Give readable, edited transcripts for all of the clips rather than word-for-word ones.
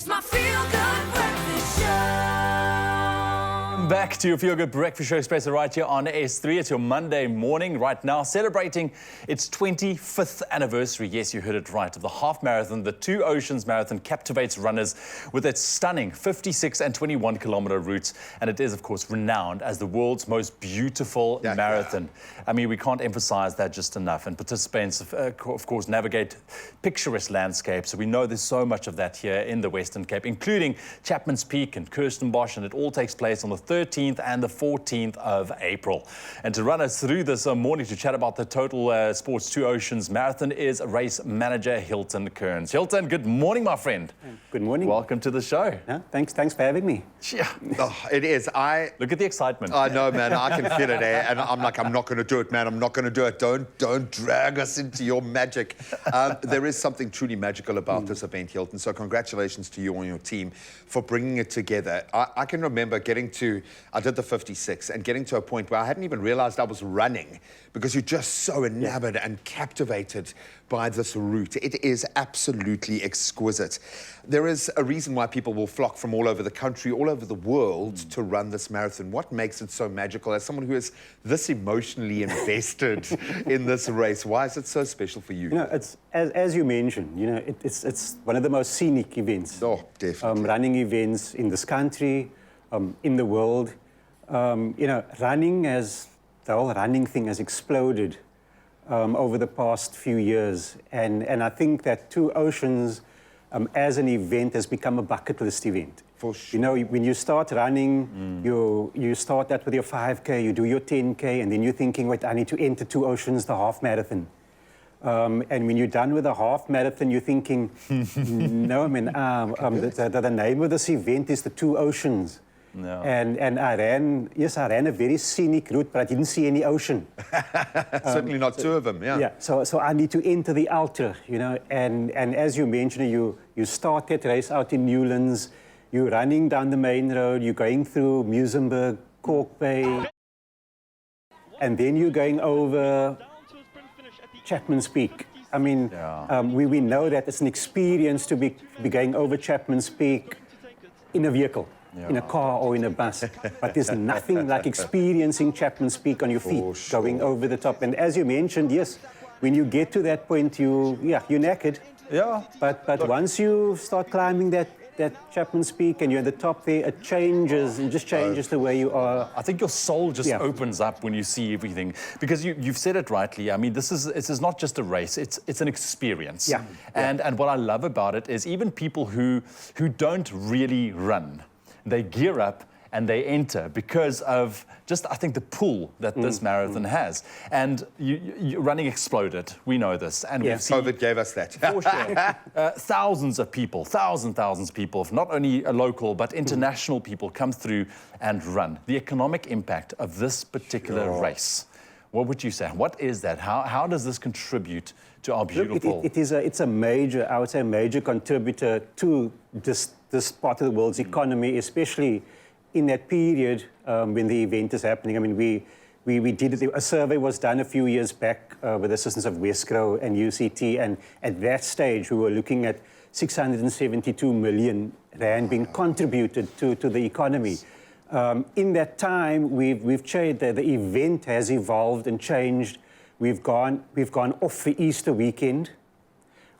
It's my feel-good breakfast show. Back to your Feel Good Breakfast Show, Expresso, right here on S3. It's your Monday morning right now, celebrating its 25th anniversary. Yes, you heard it right. Of the half marathon, the Two Oceans Marathon captivates runners with its stunning 56 and 21 kilometer routes. And it is, of course, renowned as the world's most beautiful marathon. I mean, we can't emphasize that just enough. And participants, of course, navigate picturesque landscapes. So we know there's so much of that here in the Western Cape, including Chapman's Peak and Kirstenbosch. And it all takes place on the 13th and the 14th of April. And to run us through this morning to chat about the Total Sports Two Oceans Marathon is race manager Hilton Kearns. Hilton, good morning, my friend. Good morning. Welcome to the show. Yeah, thanks for having me. Yeah. Oh, it is. Look at the excitement. I know, man. I can feel it, eh? And I'm like, I'm not going to do it, man. I'm not going to do it. Don't drag us into your magic. There is something truly magical about this event, Hilton. So congratulations to you and your team for bringing it together. I can remember I did the 56 and getting to a point where I hadn't even realized I was running because you're just so enamored and captivated by this route. It is absolutely exquisite. There is a reason why people will flock from all over the country, all over the world to run this marathon. What makes it so magical? As someone who is this emotionally invested in this race, why is it so special for you? You know, it's as you mentioned. You know, it's one of the most scenic events. Oh, definitely. Running events in this country, in the world. You know, the whole running thing has exploded over the past few years, and I think that Two Oceans as an event has become a bucket list event. For sure. You know, when you start running, you start that with your 5K, you do your 10K, and then you're thinking, wait, I need to enter Two Oceans, the half marathon. And when you're done with the half marathon, you're thinking, no, I mean, the name of this event is the Two Oceans. No. And I ran a very scenic route, but I didn't see any ocean. Certainly not two of them, yeah. Yeah, so I need to enter the ultra, you know, and as you mentioned, you start that race out in Newlands, you're running down the main road, you're going through Muizenberg, Cork Bay, and then you're going over Chapman's Peak. I mean, we know that it's an experience to be going over Chapman's Peak in a vehicle. In a car or in a bus, but there's nothing like experiencing Chapman's Peak on your feet, going over the top. And as you mentioned, yes, when you get to that point, you're knackered. Yeah. But once you start climbing that Chapman's Peak and you're at the top there, it just changes the way you are. I think your soul just opens up when you see everything, because you've said it rightly. I mean, this is not just a race; it's an experience. Yeah. And what I love about it is even people who don't really run, they gear up and they enter because of just, I think, the pull that this marathon has. And running exploded. We know this. And we've seen COVID gave us that. For sure. Thousands of people, thousands of people, not only local, but international people come through and run. The economic impact of this particular race, what would you say? What is that? How does this contribute to our beautiful... Look, it's a major, I would say, a major contributor to this part of the world's economy, especially in that period when the event is happening. I mean, we did a survey was done a few years back with the assistance of Wesgro and UCT, and at that stage we were looking at 672 million rand being contributed to the economy. In that time, we've changed. The event has evolved and changed. We've gone off the Easter weekend.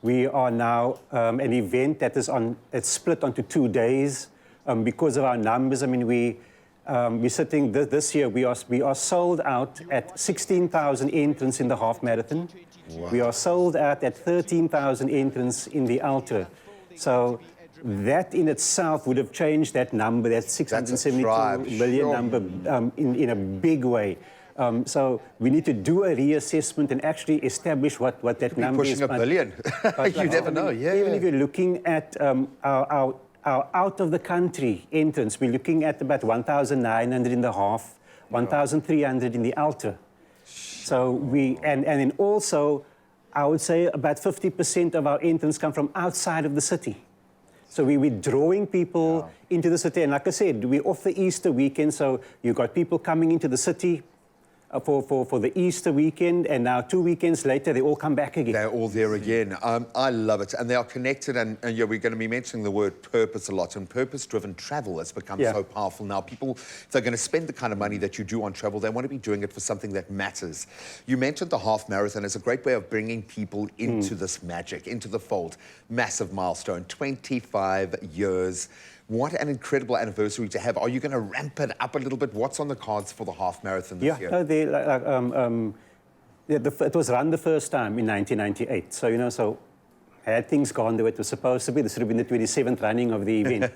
We are now an event that it's split onto 2 days because of our numbers. I mean, we're sitting this year. We are sold out at 16,000 entrants in the half marathon. Wow. We are sold out at 13,000 entrants in the ultra. So that in itself would have changed that number, that 672 million number, in a big way. So we need to do a reassessment and actually establish what that number is. Pushing a billion. You never know, yeah. Even if you're looking at our out of the country entrants, we're looking at about 1,900 in the half, 1,300 in the ultra. So and then also, I would say about 50% of our entrants come from outside of the city. So we're drawing people into the city. And like I said, we're off the Easter weekend, so you've got people coming into the city, for the Easter weekend, and now 2 weekends later, they all come back again. They're all there again. I love it. And they are connected. And yeah, we're going to be mentioning the word purpose a lot. And purpose-driven travel has become Yeah. so powerful now. People, if they're going to spend the kind of money that you do on travel, they want to be doing it for something that matters. You mentioned the half marathon as a great way of bringing people into this magic, into the fold. Massive milestone, 25 years. What an incredible anniversary to have. Are you going to ramp it up a little bit? What's on the cards for the half marathon this year? No, it was run the first time in 1998. So, you know, so had things gone the way it was supposed to be, this would have been the 27th running of the event.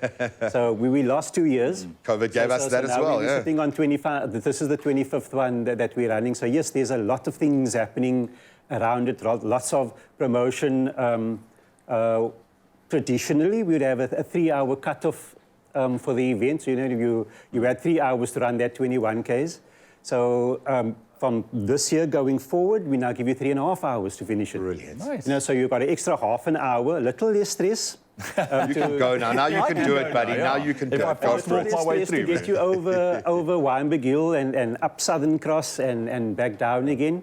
So we lost 2 years. COVID gave us that as now well, we're yeah. sitting on 25. This is the 25th one that we're running. So yes, there's a lot of things happening around it, lots of promotion. Traditionally, we would have a 3-hour cutoff for the event. So, you know, you had 3 hours to run that 21 Ks. So from this year going forward, we now give you 3.5 hours to finish it. Brilliant. Nice. You know, so you've got an extra half an hour, a little less stress. You can go now. Now you can do it, buddy. Now you can do If I it. Go fast for walk it. my way Stress to through. get you over Wynberg Hill and up Southern Cross and back down again.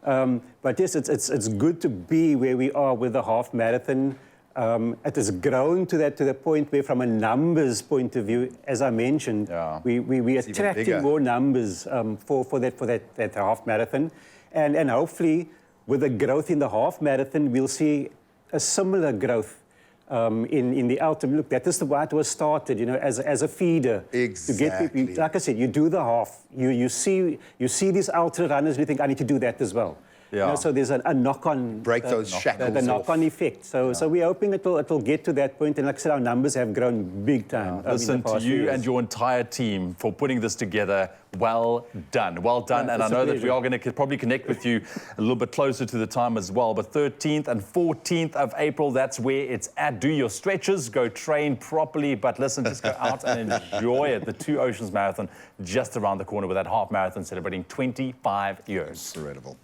But yes, it's good to be where we are with the half marathon. It has grown to the point where, from a numbers point of view, as I mentioned, Yeah. we bigger. attracting more numbers for that half marathon, and hopefully with the growth in the half marathon, we'll see a similar growth in the ultimate. Look, that is why it was started, you know, as a feeder. Exactly. To get people, like I said, you do the half, you see these ultra runners, and you think, I need to do that as well. You Yeah. know, so there's a knock-on. Break those shackles The off. knock-on effect. So we're hoping it'll get to that point. And like I said, our numbers have grown big time. in the Listen to past few you years. and your entire team for putting this together. Well done. Well done. Yeah, And I it's a know that we pleasure. are going to probably connect with you a little bit closer to the time as well. But 13th and 14th of April, that's where it's at. Do your stretches, go train properly. But listen, just go out and enjoy it. The Two Oceans Marathon just around the corner with that half marathon celebrating 25 years. Incredible.